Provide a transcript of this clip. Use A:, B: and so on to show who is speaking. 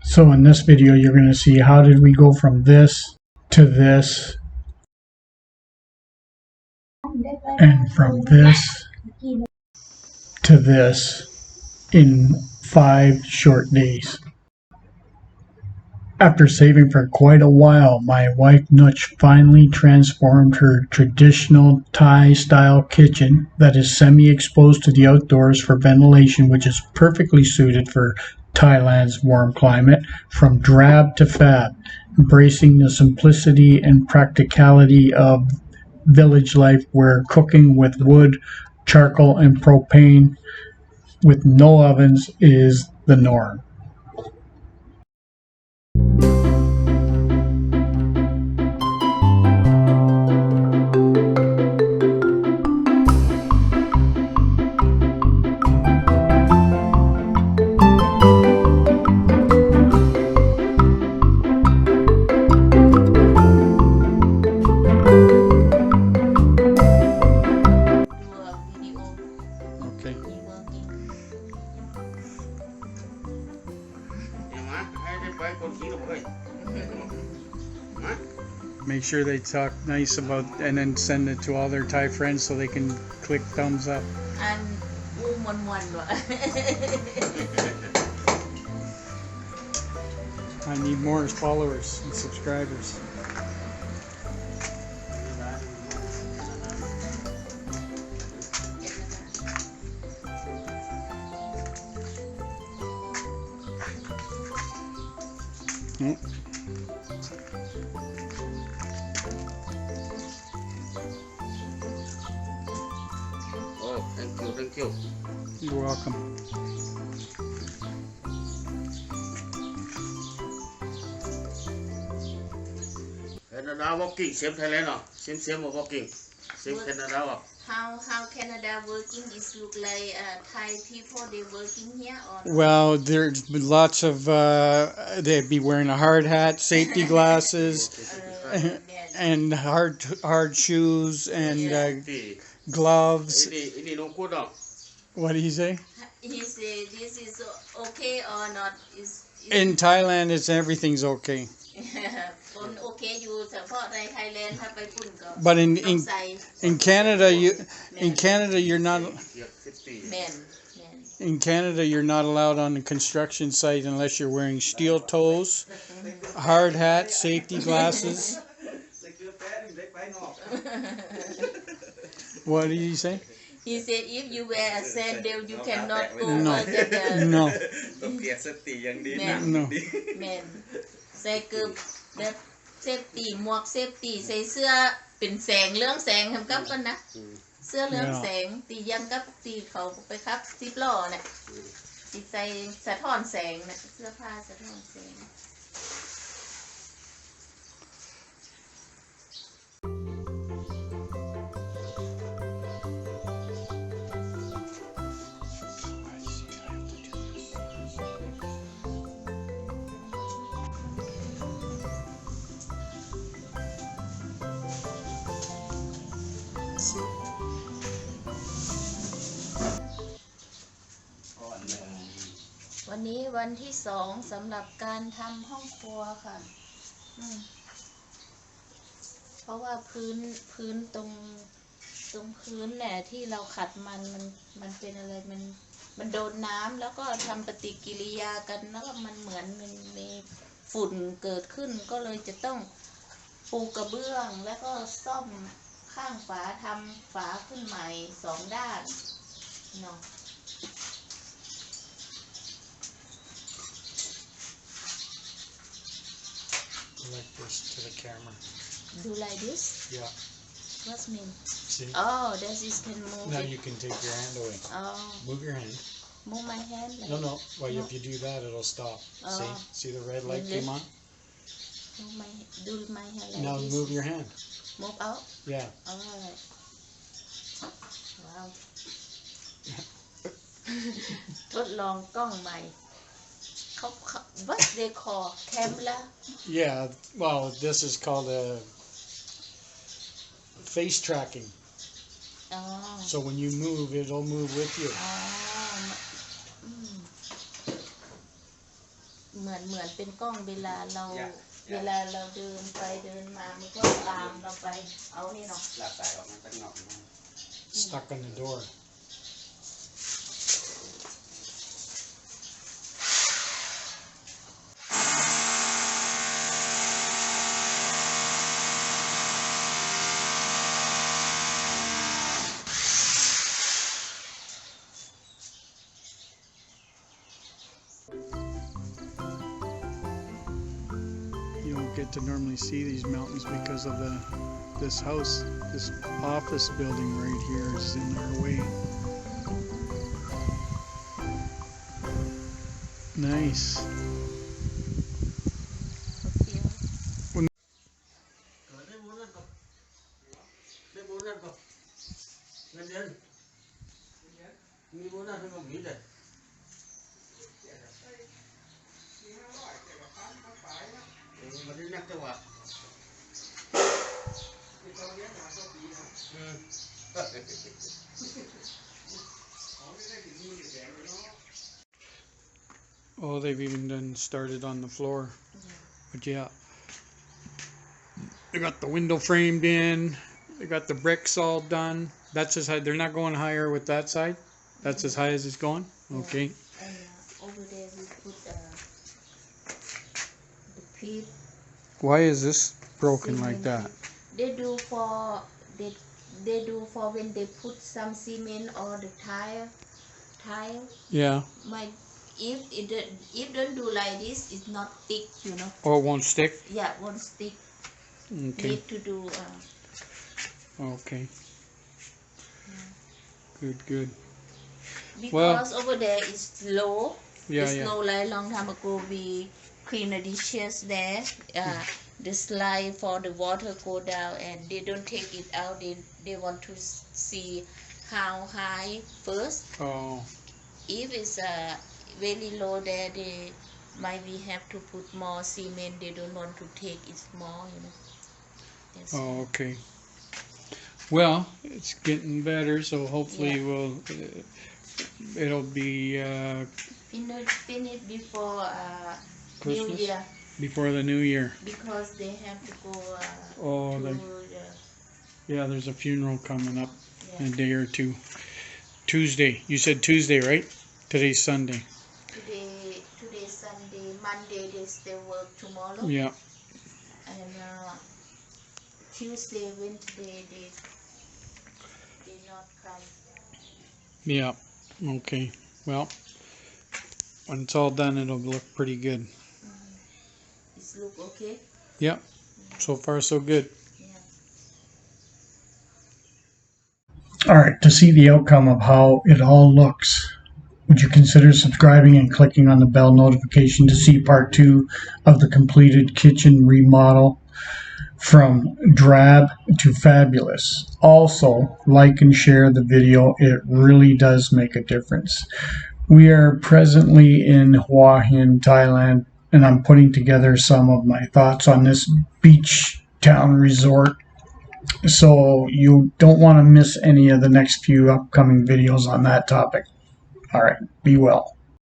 A: So in this video, you're going to see how did we go from this to this, and from this to this in 5 short days. After saving for quite a while, my wife Nutch finally transformed her traditional Thai-style kitchen that is semi-exposed to the outdoors for ventilation, which is perfectly suited for Thailand's warm climate, from drab to fab, embracing the simplicity and practicality of village life where cooking with wood, charcoal, and propane with no ovens is the norm. Make sure they talk nice about and then send it to all their Thai friends so they can click thumbs up.
B: And
A: I need more followers and subscribers.
C: Oh, thank you.
A: You're welcome.
C: Canada walking, same Thailand or same walking, same Canada.
B: how Canada working is look like Thai people they working here or
A: Well, there's lots of they'd be wearing a hard hat, safety glasses, and hard shoes and gloves. What do you say?
B: he say this is okay or not is
A: In Thailand, everything's okay.
B: คนโอเคอยู่เฉพาะในไทยแลนด์ถ้าไปปุ่นก็
A: But
B: ต้องใส่
A: in Canada you're not in Canada you're not allowed on the construction site unless you're wearing steel toes, hard hat, safety glasses. What did you say?
B: He said if you wear a sandal you cannot go
A: No.
B: over the
A: No.
B: แม่นใส่เกือบแบบเซฟตี้หมวกเซฟตี้ใส่เสื้อเป็นแสงเรื่องแสงทำกับกันนะเสื้อเรื่องแสงตียังกับตีเขาไปครับ10 ล้อเนี่ยตีใส่สะท้อนแสงนะเสื้อผ้าสะท้อนแสงวันนี้วันที่2สำหรับการทำห้องครัวค่ะเพราะว่าพื้นตรงพื้นแหละที่เราขัดมันเป็นอะไรมันโดนน้ำแล้วก็ทำปฏิกิริยากันแล้วก็มันเหมือนมันมีฝุ่นเกิดขึ้นก็เลยจะต้องปูกระเบื้องแล้วก็ซ่อมข้างฝาทำฝาขึ้นใหม่2 ด้านเนาะ
A: Like this to the camera.
B: Do like this?
A: Yeah.
B: What's mean?
A: See?
B: Oh, that is can move
A: Now
B: it.
A: you can take your hand away.
B: Oh,
A: Move your hand.
B: move my hand. Like
A: No. Well, if you do that, it'll stop.
B: Oh.
A: See the red light came on?
B: Do my hand like
A: Now
B: this.
A: move your hand.
B: Move out.
A: Yeah.
B: Alright. Wow. ทดลองกล้องใหม่เขา what they call camera
A: Yeah. Well, this is called a face tracking.
B: Oh.
A: So when you move, it'll move with you.
B: เหมือน มือนเป็นกล้องเวลาเราเดินไปเดินมามันก็ตามเราไปเอานี่เนาะ
C: หลับตาออกมันตั้งหนอก
A: Stuck on the door. You don't get to normally see these mountains because of this house, this office building right here is in our way. Nice.
C: ได้โบนัสก่อนเงินเดือนมีโบนัสเป็นของผีเลยมันได้นักจังหวะ
A: Oh, they've even done started on the floor. But yeah, they got the window framed in. They got the bricks all done. That's as high. They're not going higher with that side. That's as high as it's going. Okay.
B: And over there we put the peat.
A: Why is this broken like that?
B: They do for when they put some cement or the tile.
A: Yeah.
B: If don't do like this, it's not thick, you know.
A: Oh, it won't stick.
B: Yeah, it won't stick.
A: Okay.
B: Need to do.
A: Okay. Good.
B: Because over there is low.
A: Yeah,
B: it's
A: yeah.
B: low. Like long time ago, we clean the dishes there. The slide for the water go down, and they don't take it out. They want to see how high first.
A: Oh.
B: If it's very low there, they might be have to put more cement. They don't want to take it more, you know. That's
A: Oh, okay. Well, it's getting better, so hopefully it'll be
B: finish before New
A: Christmas?
B: Year,
A: before the new year.
B: because they have to go
A: Oh, yeah, there's a funeral coming up in a day or two. Tuesday. You said Tuesday, right? Today's Sunday.
B: Today Sunday, Monday they still work tomorrow.
A: Yeah.
B: And Tuesday, Wednesday they not come.
A: Yeah. Okay. Well, when it's all done, it'll look pretty good.
B: It look okay.
A: Yep. So far, so good. All right, to see the outcome of how it all looks, would you consider subscribing and clicking on the bell notification to see part 2 of the completed kitchen remodel from drab to fabulous? Also, like and share the video. It really does make a difference. We are presently in Hua Hin, Thailand, and I'm putting together some of my thoughts on this beach town resort. So you don't want to miss any of the next few upcoming videos on that topic. All right, be well.